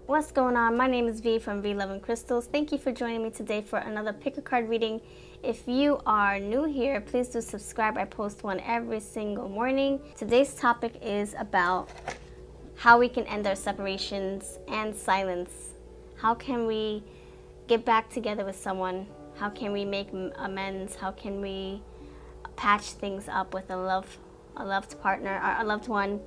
What's going on? My name is V from V Love and Crystals. Thank you for joining me today for another pick a card reading. If you are new here, please do subscribe. I post one every single morning. Today's topic is about how we can end our separations and silence. How can we get back together with someone? How can we make amends? How can we patch things up with a loved partner or a loved one?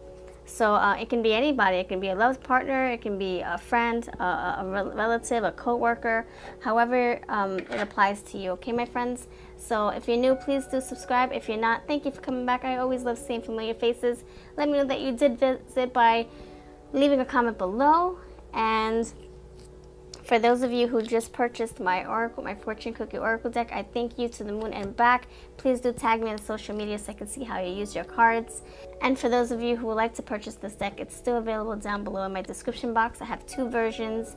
So it can be anybody. It can be a loved partner, it can be a friend, a relative, a co-worker, however it applies to you, okay, my friends? So if you're new, please do subscribe. If you're not, thank you for coming back. I always love seeing familiar faces. Let me know that you did visit by leaving a comment below. And for those of you who just purchased my Oracle, my Fortune Cookie Oracle deck, I thank you to the moon and back. Please do tag me on social media so I can see how you use your cards. And for those of you who would like to purchase this deck, it's still available down below in my description box. I have 2 versions.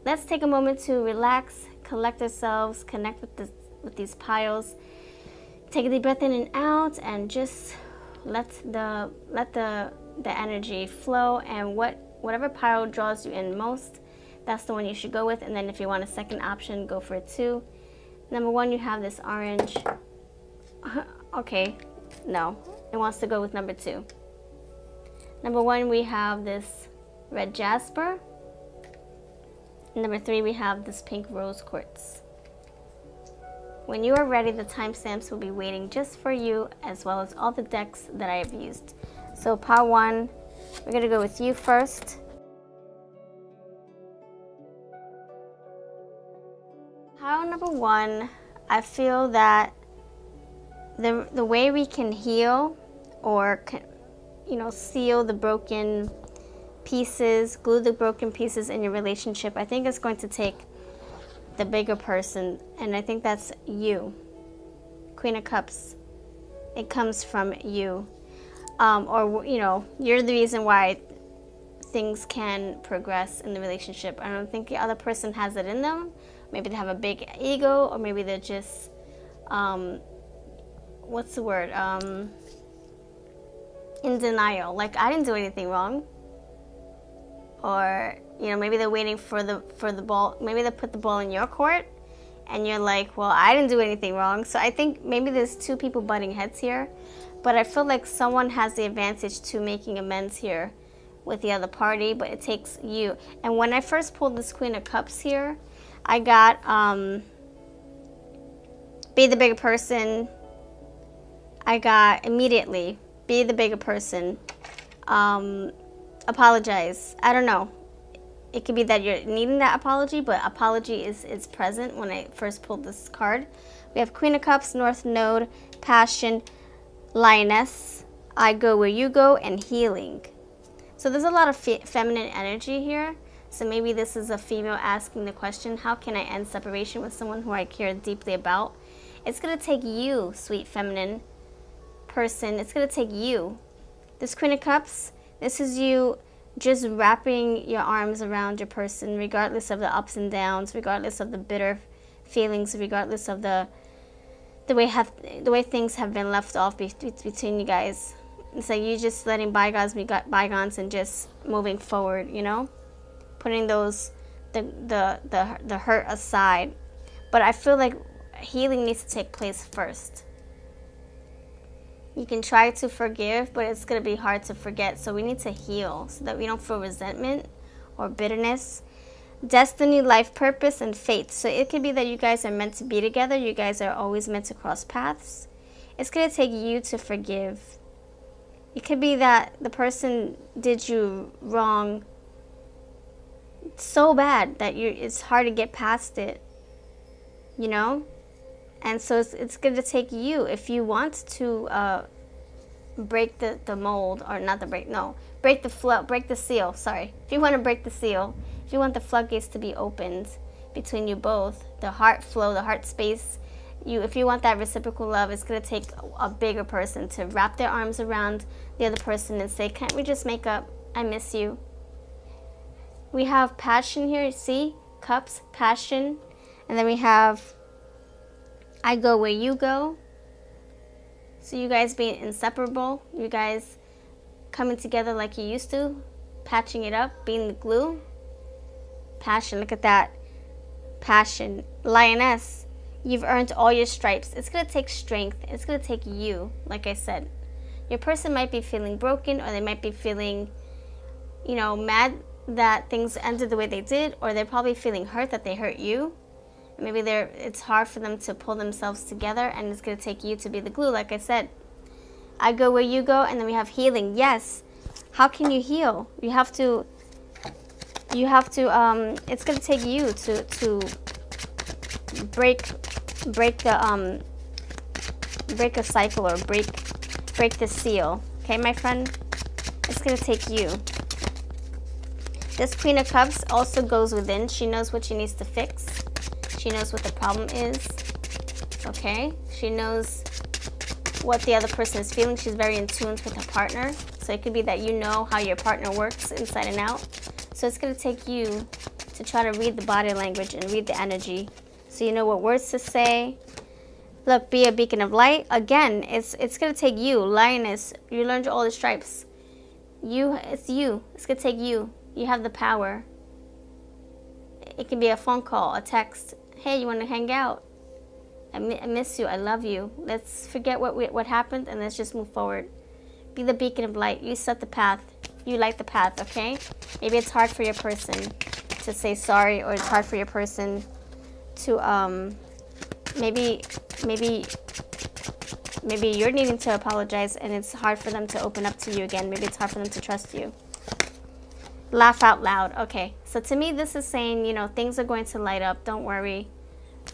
Let's take a moment to relax, collect ourselves, connect with these piles. Take a deep breath in and out, and just let the energy flow. And whatever pile draws you in most, that's the one you should go with. And then if you want a second option, go for it too. Number 1, you have this orange. Okay, no, it wants to go with number 2. Number 1, we have this red jasper. Number 3, we have this pink rose quartz. When you are ready, the timestamps will be waiting just for you, as well as all the decks that I have used. So pile 1, we're gonna go with you first. Pile number 1, I feel that the way we can heal or seal the broken pieces, glue the broken pieces in your relationship, I think it's going to take the bigger person, and I think that's you. Queen of Cups, it comes from you, or you're the reason why things can progress in the relationship. I don't think the other person has it in them. Maybe they have a big ego, or maybe they're just, what's the word? In denial. Like, I didn't do anything wrong. Or, maybe they're waiting for the ball. Maybe they put the ball in your court, and you're like, well, I didn't do anything wrong. So I think maybe there's 2 people butting heads here. But I feel like someone has the advantage to making amends here with the other party, but it takes you. And when I first pulled this Queen of Cups here, I got be the bigger person. I got immediately be the bigger person. Apologize. I don't know. It could be that you're needing that apology, but apology is present when I first pulled this card. We have Queen of Cups, North Node, Passion, Lioness, I Go Where You Go, and Healing. So there's a lot of feminine energy here. So maybe this is a female asking the question, how can I end separation with someone who I care deeply about? It's going to take you, sweet feminine person. It's going to take you. This Queen of Cups, this is you just wrapping your arms around your person, regardless of the ups and downs, regardless of the bitter feelings, regardless of the way things have been left off between you guys. It's like you just letting bygones be bygones and just moving forward, putting those the hurt aside. But I feel like healing needs to take place first. You can try to forgive, but it's going to be hard to forget. So we need to heal so that we don't feel resentment or bitterness. Destiny, life purpose, and fate. So it could be that you guys are meant to be together. You guys are always meant to cross paths. It's going to take you to forgive. It could be that the person did you wrong so bad that it's hard to get past it, And so it's going to take you, if you want to break the mold, or not the break, no, break the seal, sorry. If you want to break the seal, if you want the floodgates to be opened between you both, the heart flow, the heart space, if you want that reciprocal love, it's going to take a bigger person to wrap their arms around the other person and say, can't we just make up? I miss you. We have passion here, see? Cups, passion. And then we have I Go Where You Go. So you guys being inseparable, you guys coming together like you used to, patching it up, being the glue. passion. Look at that. Passion. Lioness, you've earned all your stripes. It's going to take strength. It's going to take you, like I said. Your person might be feeling broken, or they might be feeling, you know, mad that things ended the way they did, or they're probably feeling hurt that they hurt you. Maybe it's hard for them to pull themselves together, and it's going to take you to be the glue, like I said. I go where you go, and then we have healing. Yes. How can you heal? You have to, it's going to take you to break a cycle, or break the seal. Okay, my friend? It's going to take you. This Queen of Cups also goes within. She knows what she needs to fix. She knows what the problem is. Okay? She knows what the other person is feeling. She's very in tune with her partner. So it could be that you know how your partner works inside and out. So it's going to take you to try to read the body language and read the energy. So you know what words to say. Look, be a beacon of light. Again, it's going to take you. Lioness, you learned all the stripes. It's you. It's going to take you. You have the power. It can be a phone call, a text. Hey, you want to hang out? I miss you. I love you. Let's forget what happened, and let's just move forward. Be the beacon of light. You set the path. You light the path, okay? Maybe it's hard for your person to say sorry, or it's hard for your person to maybe you're needing to apologize, and it's hard for them to open up to you again. Maybe it's hard for them to trust you. Laugh out loud. Okay, so to me this is saying, you know, things are going to light up. Don't worry.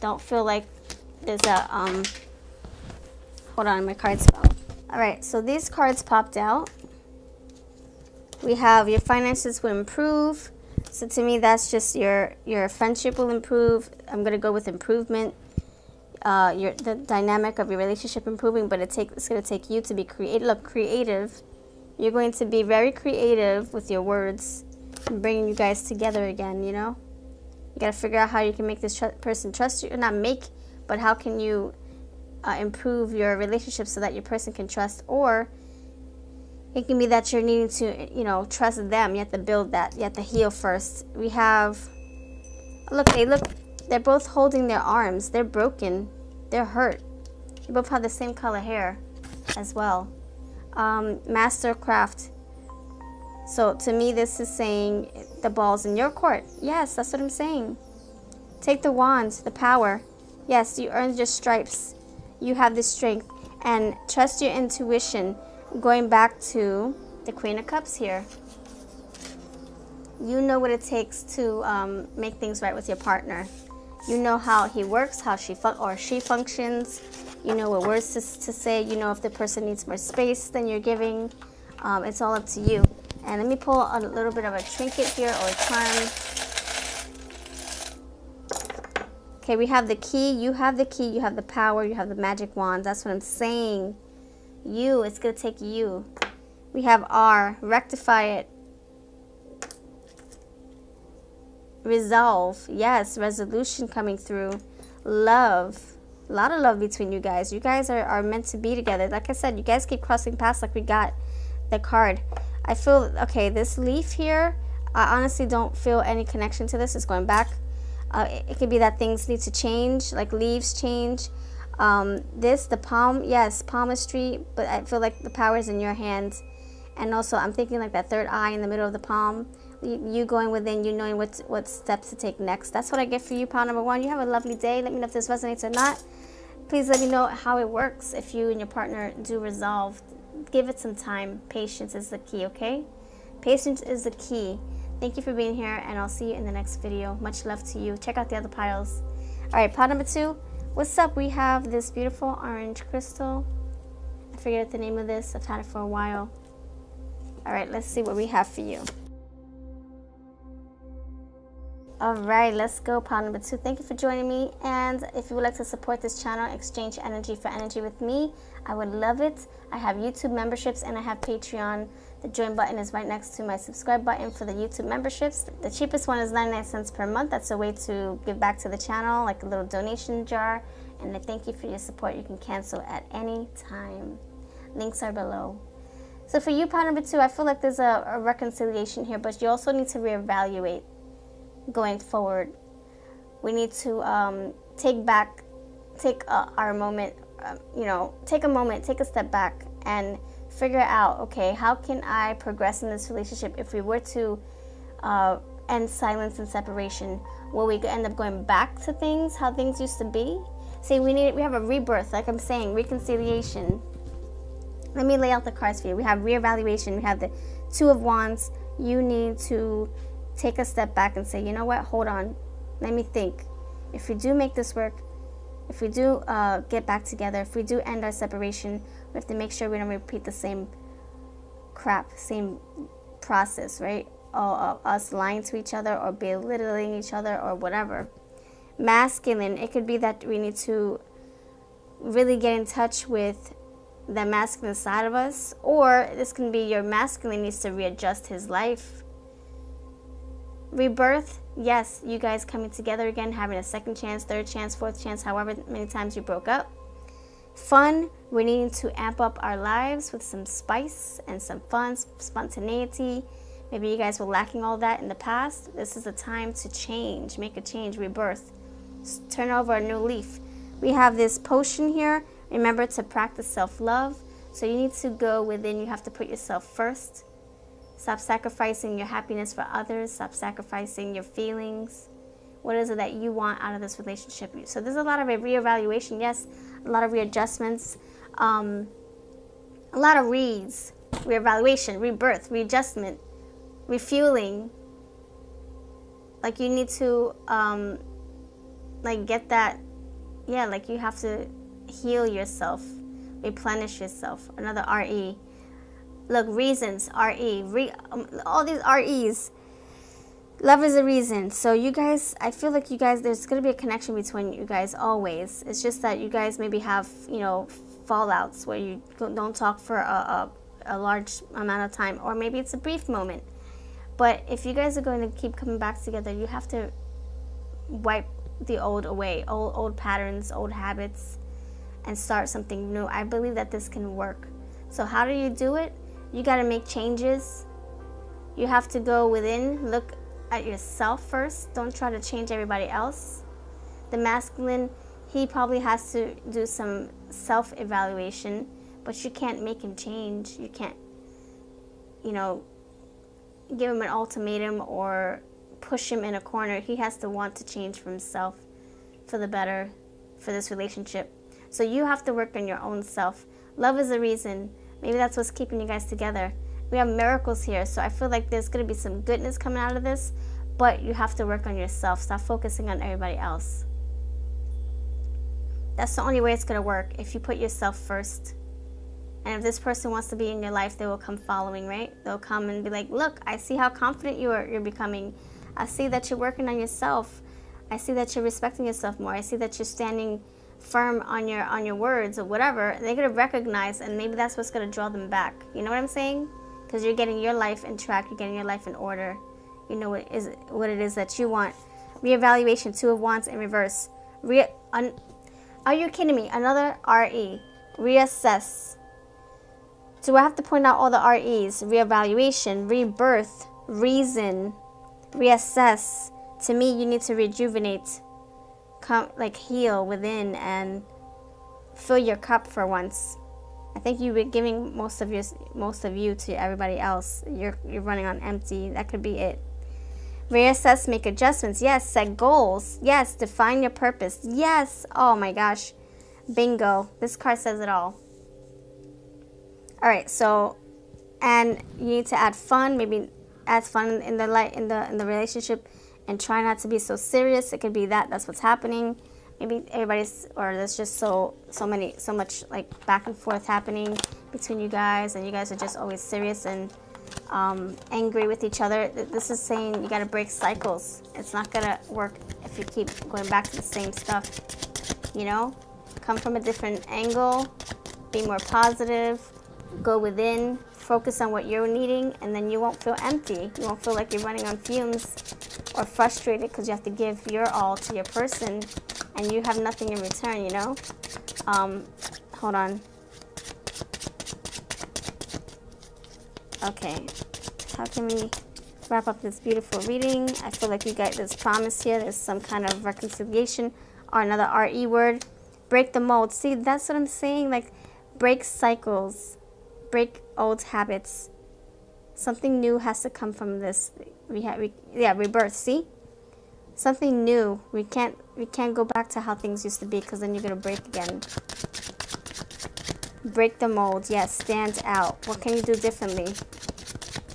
Don't feel like there's a hold on, my cards fell. All right, so these cards popped out. We have your finances will improve. So to me, that's just your friendship will improve. I'm gonna go with improvement. The dynamic of your relationship improving, but it's gonna take you to be creative. Look, creative. You're going to be very creative with your words and bringing you guys together again. You know, you gotta figure out how you can make this person trust you. Or not make, but how can you improve your relationship so that your person can trust, or it can be that you're needing to, you know, trust them. You have to build that. You have to heal first. We have, look, they're both holding their arms. They're broken. They're hurt. They both have the same color hair as well. Mastercraft. So to me, this is saying the ball's in your court. Yes, that's what I'm saying. Take the wand, the power. Yes, you earned your stripes. You have the strength. And trust your intuition. Going back to the Queen of Cups here. You know what it takes to make things right with your partner. You know how he works, how she functions. You know what words to say. You know if the person needs more space than you're giving. It's all up to you. And let me pull a little bit of a trinket here, or a charm. Okay, we have the key. You have the key. You have the power. You have the magic wand. That's what I'm saying. You, it's going to take you. We have R, rectify it. Resolve, yes, resolution coming through. Love, a lot of love between you guys. You guys are meant to be together. Like I said, you guys keep crossing paths like we got the card. I feel, okay, this leaf here, I honestly don't feel any connection to this. It's going back. It could be that things need to change, like leaves change. The palm, yes, palmistry, but I feel like the power is in your hands. And also I'm thinking like that third eye in the middle of the palm, you going within, you knowing what steps to take next. That's what I get for you, pile number 1. You have a lovely day. Let me know if this resonates or not. Please let me know how it works if you and your partner do resolve. Give it some time. Patience is the key, okay? Patience is the key. Thank you for being here, and I'll see you in the next video. Much love to you. Check out the other piles. All right, pile number 2. What's up? We have this beautiful orange crystal. I forget the name of this. I've had it for a while. All right, let's see what we have for you. All right, let's go, pile number 2. Thank you for joining me. And if you would like to support this channel, exchange energy for energy with me, I would love it. I have YouTube memberships and I have Patreon. The join button is right next to my subscribe button for the YouTube memberships. The cheapest one is 99 cents per month. That's a way to give back to the channel, like a little donation jar. And I thank you for your support. You can cancel at any time. Links are below. So for you, pile number 2, I feel like there's a reconciliation here, but you also need to reevaluate. going forward. We need to take our moment, take a moment, take a step back and figure out, okay, how can I progress in this relationship? If we were to end silence and separation, will we end up going back to things, how things used to be? See, we have a rebirth, like I'm saying, reconciliation. Let me lay out the cards for you. We have reevaluation. We have the Two of Wands. You need to take a step back and say, you know what, hold on, let me think. If we do make this work, if we do get back together, if we do end our separation, we have to make sure we don't repeat the same crap, same process, right? Us lying to each other or belittling each other or whatever. Masculine, it could be that we need to really get in touch with the masculine side of us, or this can be your masculine needs to readjust his life. Rebirth, yes, you guys coming together again, having a second chance, third chance, fourth chance, however many times you broke up. Fun, we're needing to amp up our lives with some spice and some fun, spontaneity. Maybe you guys were lacking all that in the past. This is a time to change, make a change, rebirth, turn over a new leaf. We have this potion here. Remember to practice self-love. So you need to go within. You have to put yourself first. Stop sacrificing your happiness for others. Stop sacrificing your feelings. What is it that you want out of this relationship? So there's a lot of a reevaluation. Yes, a lot of readjustments. A lot of reads. Reevaluation, rebirth, readjustment, refueling. Like you need to like get that. Yeah, like you have to heal yourself, replenish yourself. Another RE. Look, reasons, RE. All these REs. Love is a reason. So you guys, I feel like you guys, there's going to be a connection between you guys always. It's just that you guys maybe have, fallouts where you don't talk for a large amount of time. Or maybe it's a brief moment. But if you guys are going to keep coming back together, you have to wipe the old away. Old patterns, old habits, and start something new. I believe that this can work. So how do you do it? You got to make changes. You have to go within, look at yourself first. Don't try to change everybody else. The masculine, he probably has to do some self-evaluation, but you can't make him change. You can't, give him an ultimatum or push him in a corner. He has to want to change for himself, for the better, for this relationship. So you have to work on your own self. Love is a reason. Maybe that's what's keeping you guys together. We have miracles here, so I feel like there's going to be some goodness coming out of this, but you have to work on yourself. Stop focusing on everybody else. That's the only way it's going to work, if you put yourself first. And if this person wants to be in your life, they will come following, right? They'll come and be like, look, I see how confident you're becoming. I see that you're working on yourself. I see that you're respecting yourself more. I see that you're standing firm on your words or whatever. They're going to recognize, and maybe that's what's going to draw them back. You know what I'm saying? Because you're getting your life in track. You're getting your life in order. You know what it is that you want. Reevaluation, Two of Wands in reverse. Are you kidding me? Another RE. Reassess. Do I have to point out all the REs? Reevaluation, rebirth, reason, reassess. To me, you need to rejuvenate, heal within and fill your cup for once. I think you've been giving most of you to everybody else. You're running on empty. That could be it. Reassess, make adjustments. Yes, set goals. Yes, define your purpose. Yes. Oh my gosh. Bingo. This card says it all. All right, so, and you need to add fun. Maybe add fun in the relationship, and try not to be so serious. It could be that's what's happening. Maybe there's just so much like back and forth happening between you guys, and you guys are just always serious and angry with each other. This is saying you got to break cycles. It's not gonna work if you keep going back to the same stuff. Come from a different angle, be more positive. Go within, focus on what you're needing, and then you won't feel empty. You won't feel like you're running on fumes or frustrated because you have to give your all to your person and you have nothing in return, Hold on. Okay. How can we wrap up this beautiful reading. I feel like you guys, there's promise here. There's some kind of reconciliation or another RE word. Break the mold. See, that's what I'm saying. Like, break cycles. Break old habits. Something new has to come from this. Rebirth. See? Something new. We can't go back to how things used to be, because then you're going to break again. Break the mold. Yes, stand out. What can you do differently?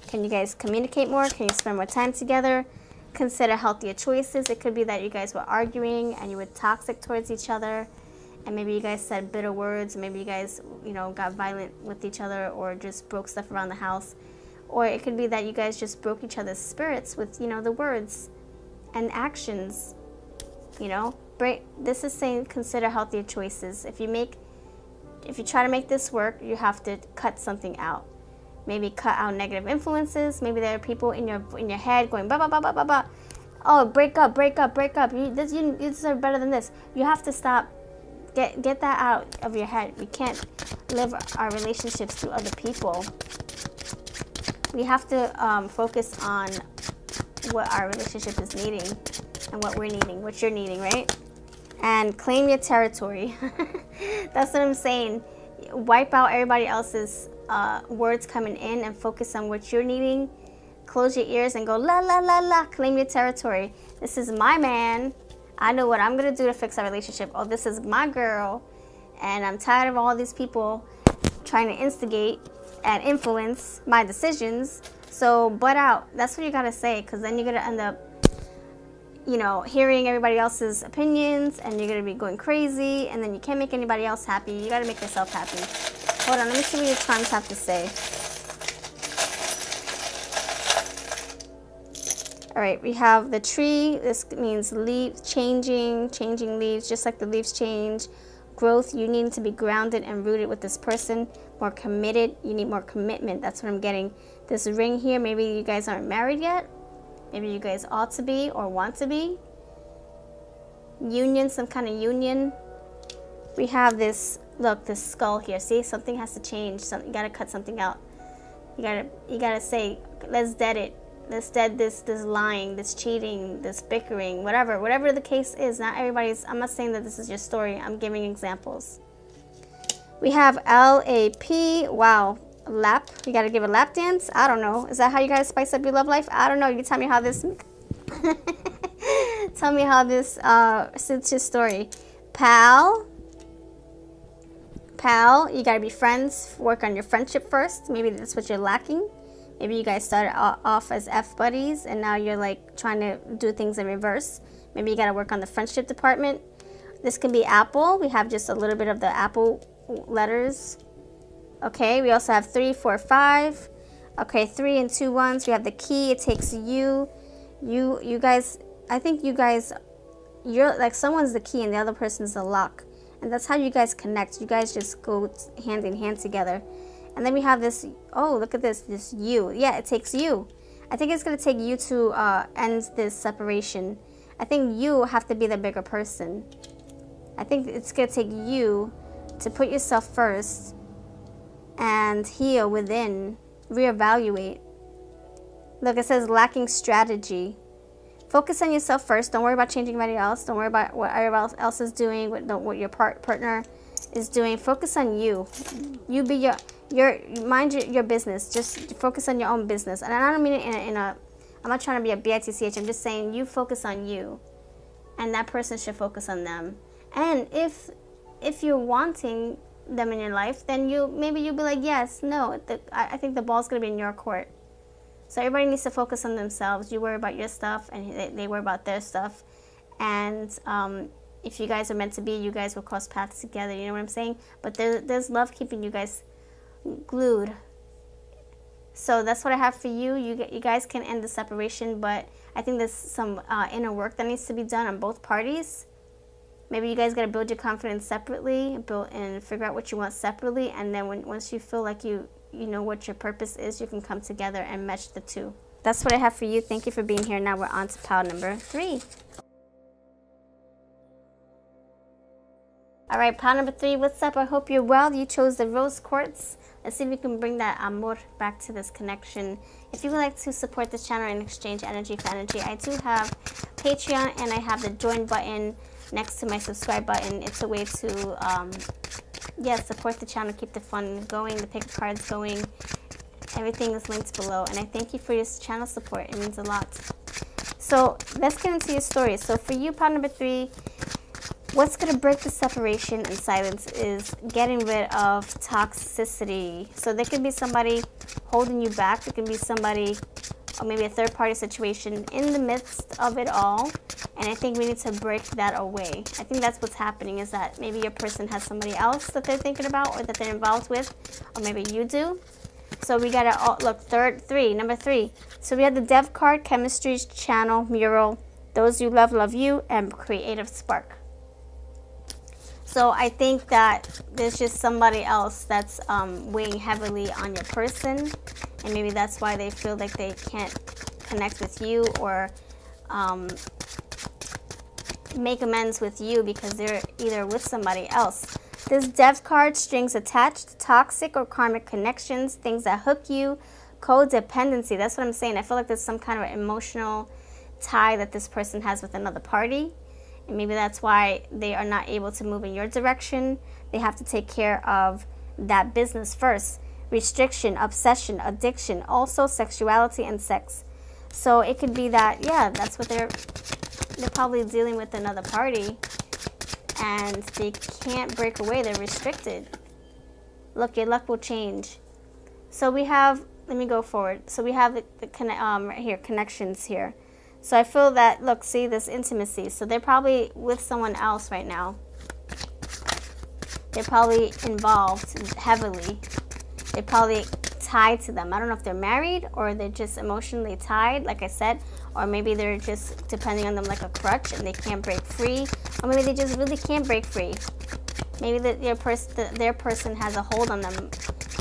Can you guys communicate more? Can you spend more time together? Consider healthier choices. It could be that you guys were arguing and you were toxic towards each other, and maybe you guys said bitter words. Maybe you guys, got violent with each other, or just broke stuff around the house. Or it could be that you guys just broke each other's spirits with, the words and actions. This is saying consider healthier choices. If you try to make this work, you have to cut something out. Maybe cut out negative influences. Maybe there are people in your head going ba ba ba ba ba ba. Oh, break up, break up, break up. You deserve better than this. You have to stop. Get that out of your head. We can't live our relationships through other people. We have to focus on what our relationship is needing and what we're needing, what you're needing, right? And claim your territory. That's what I'm saying. Wipe out everybody else's words coming in and focus on what you're needing. Close your ears and go la la la la. Claim your territory. This is my man. I know what I'm gonna do to fix our relationship. Oh, this is my girl, and I'm tired of all these people trying to instigate and influence my decisions. So butt out. That's what you gotta say, because then you're gonna end up hearing everybody else's opinions, and you're gonna be going crazy, and then you can't make anybody else happy. You gotta make yourself happy. Hold on, let me see what your charms have to say. All right, we have the tree. This means leaves, changing leaves, just like the leaves change. Growth, you need to be grounded and rooted with this person. More committed, you need more commitment. That's what I'm getting. This ring here, maybe you guys aren't married yet. Maybe you guys ought to be or want to be. Union, some kind of union. We have this, look, this skull here. See, something has to change. You gotta cut something out. You gotta say, let's dead it. Let's dead this lying, this cheating, this bickering, whatever the case is. Not everybody's. I'm not saying that this is your story. I'm giving examples. We have LAP. Wow, lap. You gotta give a lap dance. I don't know. Is that how you guys spice up your love life? I don't know. You tell me how this. Tell me how this suits your story. Pal, you gotta be friends. Work on your friendship first. Maybe that's what you're lacking. Maybe you guys started off as F buddies, and now you're like trying to do things in reverse. Maybe you gotta work on the friendship department. This can be apple. We have just a little bit of the apple letters. Okay, we also have 3, 4, 5. Okay, 3 and 2 ones. We have the key. It takes you. You guys. I think you guys. You're like someone's the key and the other person's the lock, and that's how you guys connect. You guys just go hand in hand together. And then we have this, oh, look at this you. Yeah, it takes you. I think it's going to take you to end this separation. I think you have to be the bigger person. I think it's going to take you to put yourself first and heal within, reevaluate. Look, it says lacking strategy. Focus on yourself first. Don't worry about changing anybody else. Don't worry about what everybody else is doing, what your partner is doing. Focus on you. You be mind your business. Just focus on your own business. And I don't mean it in a I'm not trying to be a BITCH. I'm just saying you focus on you, and that person should focus on them. And if you're wanting them in your life, then maybe you'll be like, yes, no. I think the ball's gonna be in your court. So everybody needs to focus on themselves. You worry about your stuff, and they worry about their stuff. And if you guys are meant to be, you guys will cross paths together. You know what I'm saying? But there's love keeping you guys glued. So that's what I have for you. You guys can end the separation, but I think there's some inner work that needs to be done on both parties. Maybe you guys got to build your confidence separately, and figure out what you want separately, and then once you feel like you know what your purpose is, you can come together and match the two. That's what I have for you. Thank you for being here. Now we're on to pile number 3. All right, pile number 3, what's up? I hope you're well. You chose the rose quartz. Let's see if we can bring that amor back to this connection. If you would like to support this channel and exchange energy for energy, I do have Patreon, and I have the join button next to my subscribe button. It's a way to, support the channel, keep the fun going, the pick cards going. Everything is linked below, and I thank you for your channel support. It means a lot. So let's get into your story. So for you, pile number 3, what's going to break the separation and silence is getting rid of toxicity. So there could be somebody holding you back. There can be somebody, or maybe a third-party situation in the midst of it all. And I think we need to break that away. I think that's what's happening, is that maybe your person has somebody else that they're thinking about or that they're involved with, or maybe you do. So we got to look, number 3. So we have the Dev card, Chemistry, Channel, Mural, Those You Love, Love You, and Creative Spark. So I think that there's just somebody else that's weighing heavily on your person, and maybe that's why they feel like they can't connect with you or make amends with you because they're either with somebody else. This Dev card, strings attached, toxic or karmic connections, things that hook you, codependency. That's what I'm saying. I feel like there's some kind of emotional tie that this person has with another party. And maybe that's why they are not able to move in your direction. They have to take care of that business first. Restriction, obsession, addiction, also sexuality and sex. So it could be that, yeah, that's what they're probably dealing with another party. And they can't break away. They're restricted. Look, your luck will change. So we have, let me go forward. So we have right here, connections here. So I feel that, look, see this intimacy. So they're probably with someone else right now. They're probably involved heavily. They're probably tied to them. I don't know if they're married or they're just emotionally tied, like I said, or maybe they're just depending on them like a crutch and they can't break free, or maybe they just really can't break free. Maybe their person has a hold on them.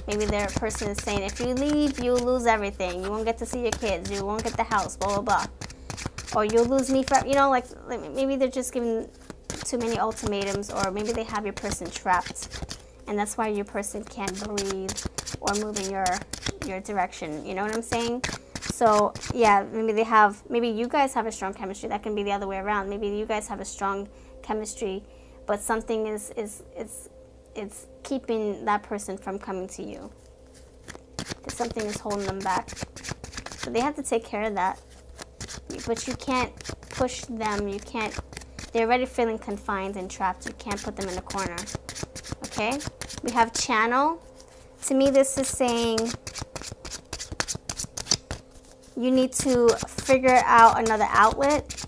Maybe their person is saying, if you leave, you'll lose everything. You won't get to see your kids. You won't get the house, blah, blah, blah. Or you'll lose me forever. You know, like maybe they're just giving too many ultimatums, or maybe they have your person trapped. And that's why your person can't breathe or move in your direction. You know what I'm saying? So, yeah, maybe you guys have a strong chemistry. That can be the other way around. Maybe you guys have a strong chemistry, but something is keeping that person from coming to you. Something is holding them back. So they have to take care of that. But you can't push them. You can't. They're already feeling confined and trapped. You can't put them in a corner. Okay? We have channel. To me, this is saying you need to figure out another outlet,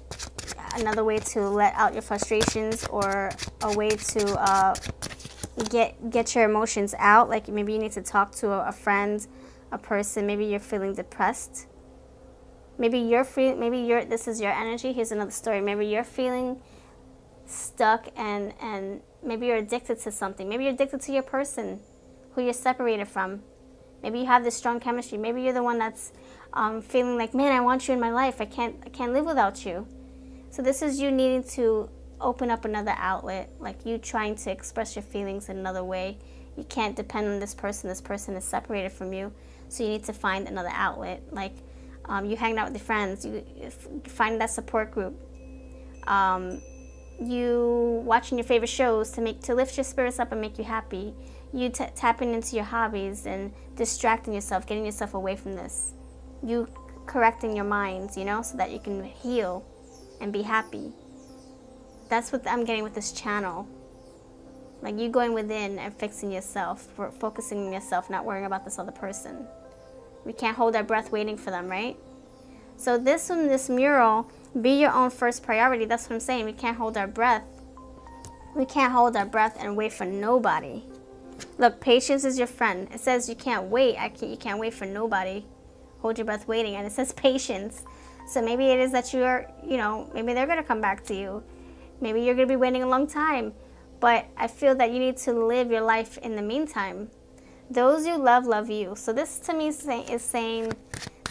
another way to let out your frustrations, or a way to get your emotions out. Like maybe you need to talk to a friend, a person. Maybe you're feeling depressed. Maybe this is your energy. Here's another story. Maybe you're feeling stuck and maybe you're addicted to something. Maybe you're addicted to your person who you're separated from. Maybe you have this strong chemistry. Maybe you're the one that's feeling like, man, I want you in my life. I can't live without you. So this is you needing to open up another outlet, like you trying to express your feelings in another way. You can't depend on this person. This person is separated from you. So you need to find another outlet. Like you hang out with your friends. You find that support group. You watching your favorite shows to lift your spirits up and make you happy. You tapping into your hobbies and distracting yourself, getting yourself away from this. You correcting your minds, you know, so that you can heal and be happy. That's what I'm getting with this channel. Like you going within and fixing yourself, focusing on yourself, not worrying about this other person. We can't hold our breath waiting for them, right? So this one, this mural, be your own first priority. That's what I'm saying. We can't hold our breath. We can't hold our breath and wait for nobody. Look, patience is your friend. It says you can't wait. You can't wait for nobody. Hold your breath waiting. And it says patience. So maybe it is that you're, maybe they're going to come back to you. Maybe you're going to be waiting a long time. But I feel that you need to live your life in the meantime. Those you love, love you. So this to me is saying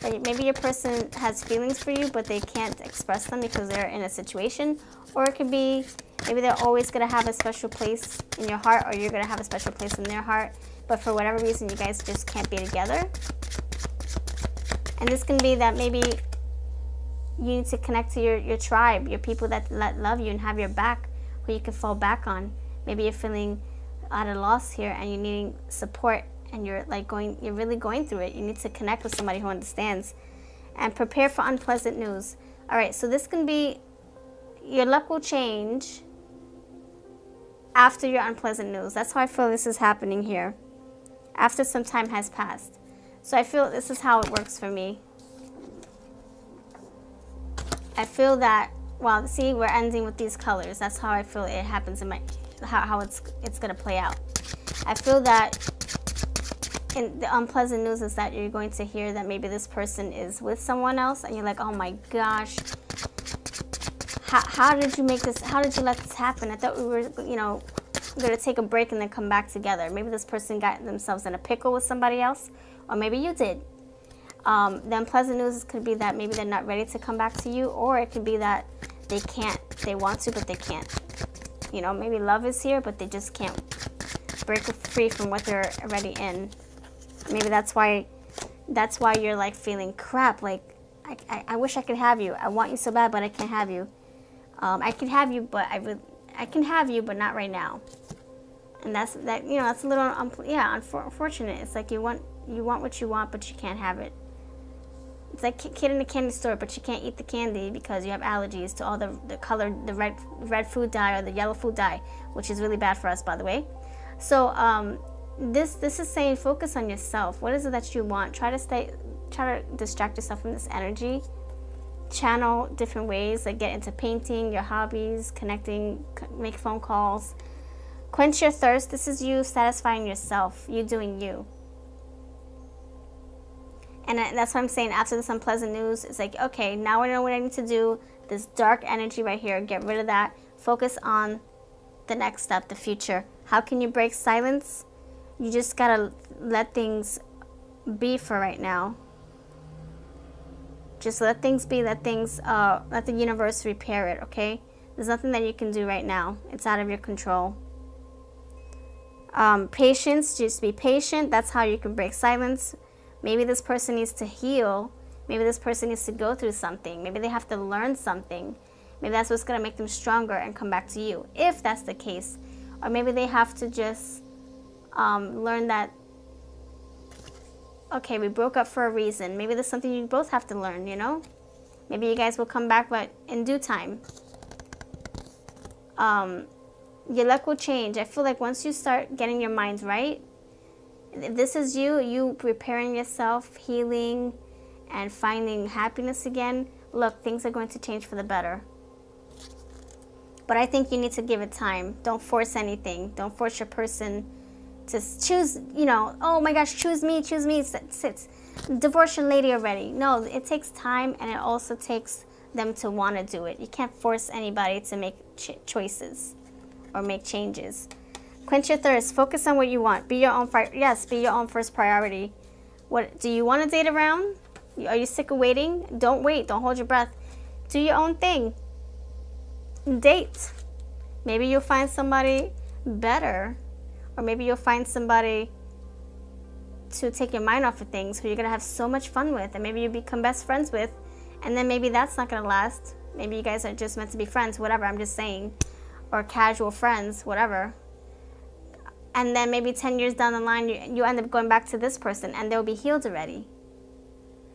that maybe your person has feelings for you, but they can't express them because they're in a situation. Or it could be Maybe they're always going to have a special place in your heart, or you're going to have a special place in their heart. But for whatever reason, you guys just can't be together. And this can be that maybe you need to connect to your tribe, your people that love you and have your back, who you can fall back on. Maybe you're feeling at a loss here and you're needing support, and you're really going through it. You need to connect with somebody who understands. And prepare for unpleasant news. All right, so this can be, your luck will change after your unpleasant news. That's how I feel this is happening here, after some time has passed. So I feel this is how it works for me. I feel that, well, see, we're ending with these colors. That's how I feel it happens in my, how it's going to play out. I feel that in the unpleasant news is that you're going to hear that maybe this person is with someone else, and you're like, oh my gosh, how did you make this, how did you let this happen? I thought we were, you know, going to take a break and then come back together. Maybe this person got themselves in a pickle with somebody else, or maybe you did. The unpleasant news could be that maybe they're not ready to come back to you, or it could be that they can't, they want to, but they can't. You know, maybe love is here, but they just can't break free from what they're already in. Maybe that's why you're like feeling crap, like I wish I could have you. I want you so bad, but I can't have you. I can have you, but I can have you, but not right now. And that's you know, that's a little unfortunate. It's like you want what you want, but you can't have it. It's like a kid in a candy store, but you can't eat the candy because you have allergies to all the color, the red food dye or the yellow food dye, which is really bad for us, by the way. So this is saying focus on yourself. What is it that you want? Try to distract yourself from this energy. Channel different ways, like get into painting, your hobbies, connecting, make phone calls. Quench your thirst. This is you satisfying yourself, you doing you. And that's what I'm saying. After this unpleasant news, it's like, okay, now I know what I need to do. This dark energy right here, get rid of that. Focus on the next step, the future. How can you break silence? You just gotta let things be for right now. Just let things be. Let the universe repair it, okay? There's nothing that you can do right now. It's out of your control. Patience, just be patient. That's how you can break silence. Maybe this person needs to heal. Maybe this person needs to go through something. Maybe they have to learn something. Maybe that's what's going to make them stronger and come back to you, if that's the case. Or maybe they have to just learn that, okay, we broke up for a reason. Maybe there's something you both have to learn, you know? Maybe you guys will come back, but in due time. Your luck will change. I feel like once you start getting your mind right, if this is you preparing yourself, healing, and finding happiness again, look, things are going to change for the better. But I think you need to give it time. Don't force anything. Don't force your person to choose, you know, oh my gosh, choose me. Sit. Divorce your lady already. No, it takes time, and it also takes them to want to do it. You can't force anybody to make choices or make changes. Quench your thirst. Focus on what you want. Be your own be your own first priority. What do you want to date around? Are you sick of waiting? Don't wait. Don't hold your breath. Do your own thing. Date. Maybe you'll find somebody better, or maybe you'll find somebody to take your mind off of things who you're gonna have so much fun with, and maybe you become best friends with, and then maybe that's not gonna last. Maybe you guys are just meant to be friends, whatever, I'm just saying, or casual friends, whatever. And then maybe 10 years down the line, you end up going back to this person, and they'll be healed already,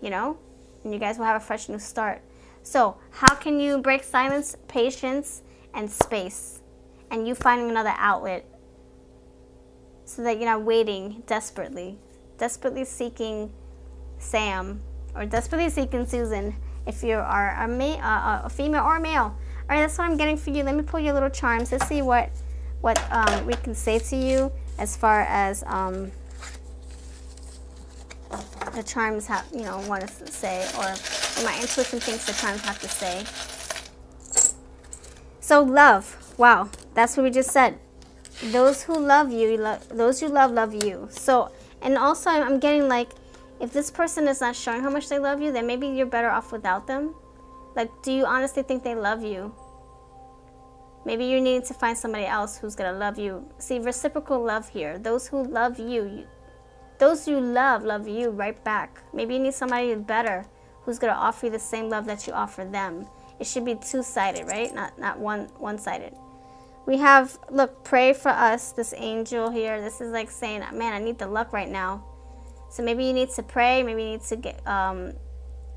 you know? And you guys will have a fresh new start. So how can you break silence? Patience and space, and you finding another outlet so that you're not waiting desperately seeking Sam, or desperately seeking Susan, if you are a female or a male. All right, that's what I'm getting for you. Let me pull your little charms. Let's see what we can say to you as far as the charms have, you know, want to say, or my intuition thinks the charms have to say. So love, wow, that's what we just said. Those who love you, those you love you. So, and also I'm getting like, if this person is not showing how much they love you, then maybe you're better off without them. Like, do you honestly think they love you? Maybe you need to find somebody else who's going to love you. See, reciprocal love here. Those who love you, those you love you right back. Maybe you need somebody better who's going to offer you the same love that you offer them. It should be two-sided, right? Not one-sided. We have, look, pray for us, this angel here. This is like saying, man, I need the luck right now. So maybe you need to pray. Maybe you need to get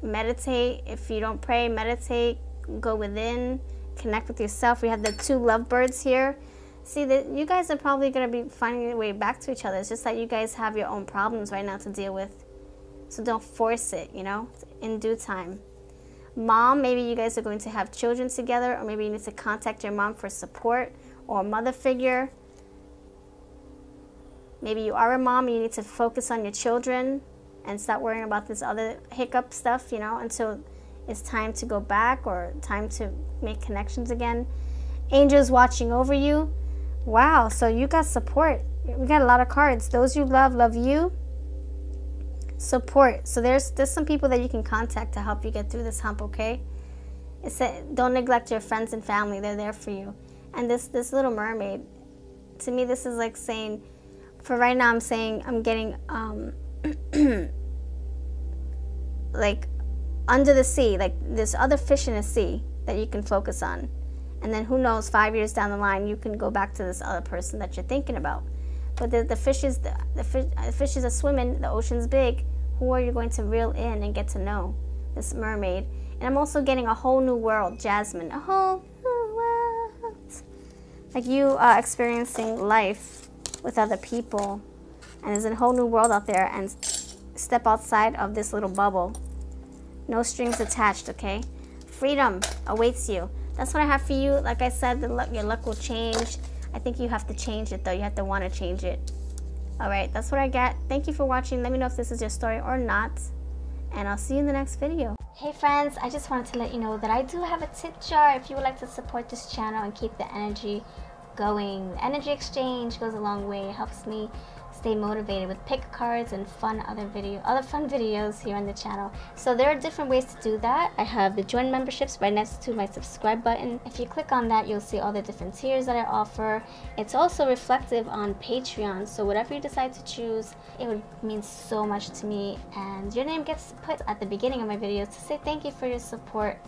meditate. If you don't pray, meditate. Go within. Connect with yourself. We have the two lovebirds here. See, that you guys are probably going to be finding your way back to each other. It's just that you guys have your own problems right now to deal with. So don't force it, you know, in due time. Mom, maybe you guys are going to have children together, or maybe you need to contact your mom for support or a mother figure. Maybe you are a mom and you need to focus on your children and stop worrying about this other hiccup stuff, you know, until it's time to go back or time to make connections again. Angels watching over you. Wow, so you got support. We got a lot of cards. Those you love you. Support. So there's some people that you can contact to help you get through this hump, okay? Don't neglect your friends and family. They're there for you. And this little mermaid, to me, this is like saying, for right now, I'm getting like under the sea, like there's other fish in the sea that you can focus on. And then who knows, 5 years down the line, you can go back to this other person that you're thinking about. But the fishes are swimming, the ocean's big. Who are you going to reel in and get to know? This mermaid. And I'm also getting a whole new world, Jasmine. A whole new world. Like you are experiencing life with other people. And there's a whole new world out there. And step outside of this little bubble. No strings attached, okay? Freedom awaits you. That's what I have for you. Like I said, your luck will change. I think you have to change it, though. You have to want to change it. All right, that's what I got. Thank you for watching. Let me know if this is your story or not. And I'll see you in the next video. Hey, friends. I just wanted to let you know that I do have a tip jar if you would like to support this channel and keep the energy going. The energy exchange goes a long way. It helps me stay motivated with pick cards and other fun videos here on the channel. So there are different ways to do that. I have the join memberships right next to my subscribe button. If you click on that, you'll see all the different tiers that I offer. It's also reflective on Patreon, so whatever you decide to choose, it would mean so much to me, and your name gets put at the beginning of my videos to say thank you for your support.